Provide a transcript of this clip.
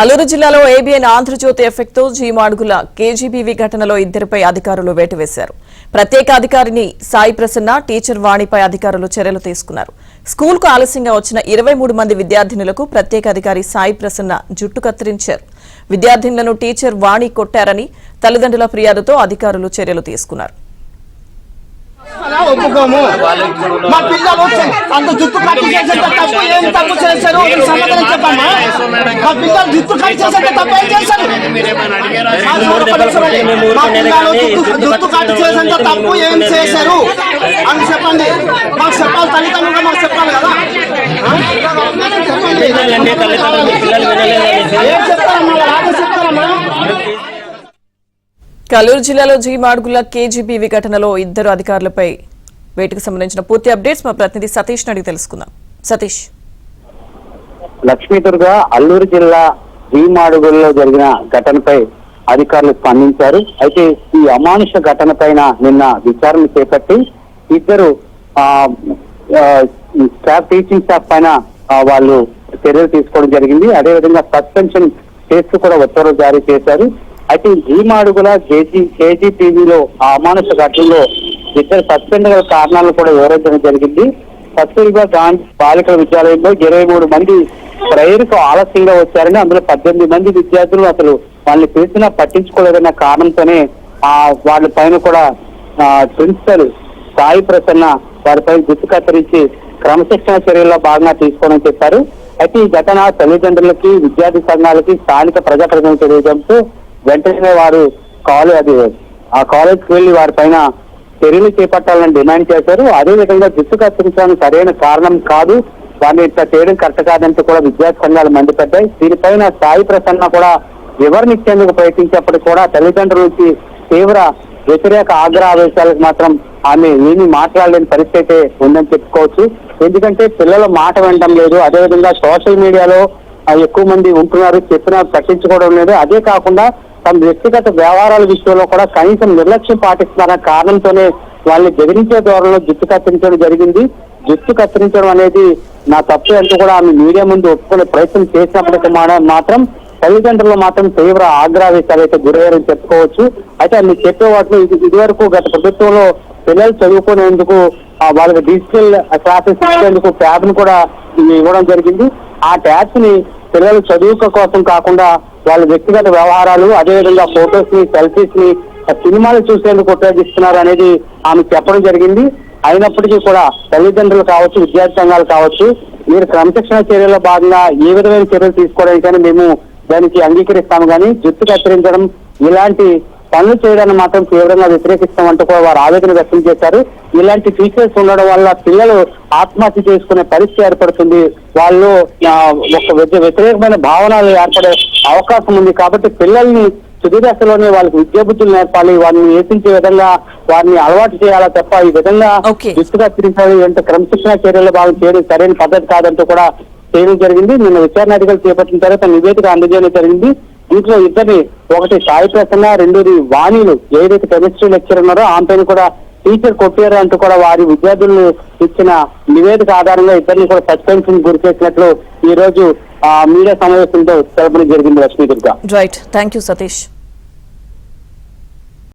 అల్లూరు జిల్లాలో ABN Andhra Jyothi effect తో G Madugula KGBV ఘటనలో ఇద్దరిపై అధికారులు వేటు వేశారు. ప్రత్యేక అధికారిని సాయి ప్రసన్న, టీచర్ వాణిపై అధికారులు చర్యలు తీసుకున్నారు. స్కూల్కు ఆలస్యంగా వచ్చిన 23 మంది విద్యార్థినులకు ప్రత్యేక అధికారి సాయి ప్రసన్న జుట్టు కత్తిరించారు. విద్యార్థినులను టీచర్ వాణి కొట్టారని తల్లిదండ్రుల ఫిర్యాదుతో అధికారులు చర్యలు తీసుకున్నారు. ఒప్పుకోము మా పిల్లలు అంత జుట్టు కట్ చేసేంత తప్పు ఏం తప్పు చేశారు సమాధానం చెప్పమ్మా. మా పిల్లలు జుట్టు కట్ చేసేంత తప్పు ఏం చేశారు? మా పిల్లలు జుట్టు కట్ చేసేంత తప్పు ఏం చేశారు అని చెప్పండి. మాకు చెప్పాలి, తల్లిదండ్రులుగా మాకు చెప్పాలి కదా. ఏం చెప్తారమ్మా, అలాగే చెప్తారమ్మా. అల్లూరు జిల్లాలో జీమాడుగుల కేజీబీవీ ఘటనలో ఇద్దరు అధికారులపై వేటుకు సంబంధించిన పూర్తి అప్డేట్స్ మా ప్రతినిధి సతీష్ అడిగి తెలుసుకుందాం. సతీష్. లక్ష్మీదుర్గ అల్లూరు జిల్లా జీమాడుగుల్లో జరిగిన ఘటనపై అధికారులు స్పందించారు. అయితే ఈ అమానుష ఘటన పైన నిన్న విచారణ చేపట్టి ఇద్దరు టీచింగ్ స్టాఫ్ పైన వాళ్ళు చర్యలు తీసుకోవడం జరిగింది. అదేవిధంగా సస్పెన్షన్ చేస్తూ కూడా ఉత్తర్వులు జారీ చేశారు. అయితే జీమాడుగుల కేజీబీవీలో ఆ అమానుష ఘటనలో ఇద్దరు సస్పెండ్ గల కారణాలను కూడా వివరించడం జరిగింది. కస్తూరిబా గాంధీ బాలికల విద్యాలయంలో 23 మంది ప్రేయర్కు ఆలస్యంగా వచ్చారని, అందులో 18 మంది విద్యార్థులు అసలు వాళ్ళని పిలిచినా పట్టించుకోలేదన్న కారణంతోనే వాళ్ళ పైన కూడా ప్రిన్సిపల్ సాయి ప్రసన్న వారిపై గుర్తు కత్తిరించి క్రమశిక్షణ చర్యల్లో భాగంగా తీసుకోవాలని చెప్పారు. అయితే ఈ ఘటన తల్లిదండ్రులకి, విద్యార్థి సంఘాలకి, స్థానిక ప్రజాప్రతినిధులు తెలియజేస్తూ వెంటనే వారు ఆ కాలేజ్కి వెళ్లి వారి పైన చర్యలు చేపట్టాలని డిమాండ్ చేశారు. అదేవిధంగా జుట్టు కత్తిరించడానికి సరైన కారణం కాదు, వారిని ఇట్లా చేయడం కరెక్ట్ కాదంటూ కూడా విద్యార్థి సంఘాలు మండిపడ్డాయి. దీనిపైన సాయి ప్రసన్న కూడా వివరణ ఇచ్చేందుకు ప్రయత్నించినప్పటికీ కూడా తల్లిదండ్రుల నుంచి తీవ్ర వ్యతిరేక ఆగ్రహావేశాలకు మాత్రం ఆమె ఏమీ మాట్లాడలేని పరిస్థితి ఉందని చెప్పుకోవచ్చు. ఎందుకంటే పిల్లల మాట వినడం లేదు, అదేవిధంగా సోషల్ మీడియాలో ఎక్కువ మంది ఉంటున్నారు, చెప్పినా పట్టించుకోవడం లేదు. అదే కాకుండా తమ వ్యక్తిగత వ్యవహారాల విషయంలో కూడా కనీసం నిర్లక్ష్యం పాటిస్తున్నారన్న కారణంతోనే వాళ్ళని బెదిరించే ధోరణిలో జుట్టు కత్తిరించడం జరిగింది. జుట్టు కత్తిరించడం అనేది నా తప్పు అంటూ కూడా ఆమె మీడియా ముందు ఒప్పుకునే ప్రయత్నం చేసినప్పటికీ మాత్రం తల్లిదండ్రులు మాత్రం తీవ్ర ఆగ్రహావేశాలు అయితే గురయ్యారని చెప్పుకోవచ్చు. అయితే ఆమె చెప్పే వాటిలో ఇదివరకు గత ప్రభుత్వంలో పిల్లలు చదువుకునేందుకు వాళ్ళకి డిజిటల్ క్లాసెస్ ఇచ్చేందుకు ట్యాబ్ ను కూడా ఇవ్వడం జరిగింది. ఆ ట్యాబ్స్ ని పిల్లలు చదువుక కోసం కాకుండా వాళ్ళ వ్యక్తిగత వ్యవహారాలు, అదేవిధంగా ఫొటోస్ ని, సెల్ఫీస్ ని, సినిమాలు చూసేందుకు ఉపయోగిస్తున్నారు అనేది ఆమె చెప్పడం జరిగింది. అయినప్పటికీ కూడా తల్లిదండ్రులు కావచ్చు, విద్యార్థి సంఘాలు కావచ్చు, మీరు క్రమశిక్షణ చర్యల్లో భాగంగా ఏ విధమైన చర్యలు తీసుకోవడానికైనా మేము దానికి అంగీకరిస్తాము, కానీ జుట్టు కత్తిరించడం ఇలాంటి పనులు చేయడాన్ని మాత్రం తీవ్రంగా వ్యతిరేకిస్తామంటూ కూడా వారు ఆవేదన వ్యక్తం చేశారు. ఇలాంటి ఫీచర్స్ ఉండడం వల్ల పిల్లలు ఆత్మహత్య చేసుకునే పరిస్థితి ఏర్పడుతుంది, వాళ్ళు ఒక వ్యతిరేకమైన భావనలు ఏర్పడే అవకాశం ఉంది. కాబట్టి పిల్లల్ని తుది దశలోనే వాళ్ళకి విద్యాబుద్ధులు నేర్పాలి, వారిని నేర్పించే విధంగా వారిని అలవాటు చేయాలా తప్ప ఈ విధంగా జుట్టు కత్తిరించాలి అంటే క్రమశిక్షణ చర్యలు భాగం చేయడం సరైన పద్ధతి కాదంటూ కూడా చేయడం జరిగింది. నిన్న విచారణ అధికారులు చేపట్టిన తర్వాత నివేదిక అందజేయడం జరిగింది. దీంట్లో ఇద్దరిని, ఒకటి సాయి ప్రసన్న, రెండోది వాణిలు ఏదైతే కెమిస్ట్రీ లెక్చర్ ఉన్నారో ఆమెపైన కూడా టీచర్ కొట్టారు అంటూ కూడా వారి విద్యార్థులు ఇచ్చిన నివేదిక ఆధారంగా ఇద్దరిని కూడా సస్పెన్షన్ గురి చేసినట్లు ఈ రోజు మీడియా సమావేశంతో తెలపడం జరిగింది. Lakshmi Durga. Right, thank you Satish.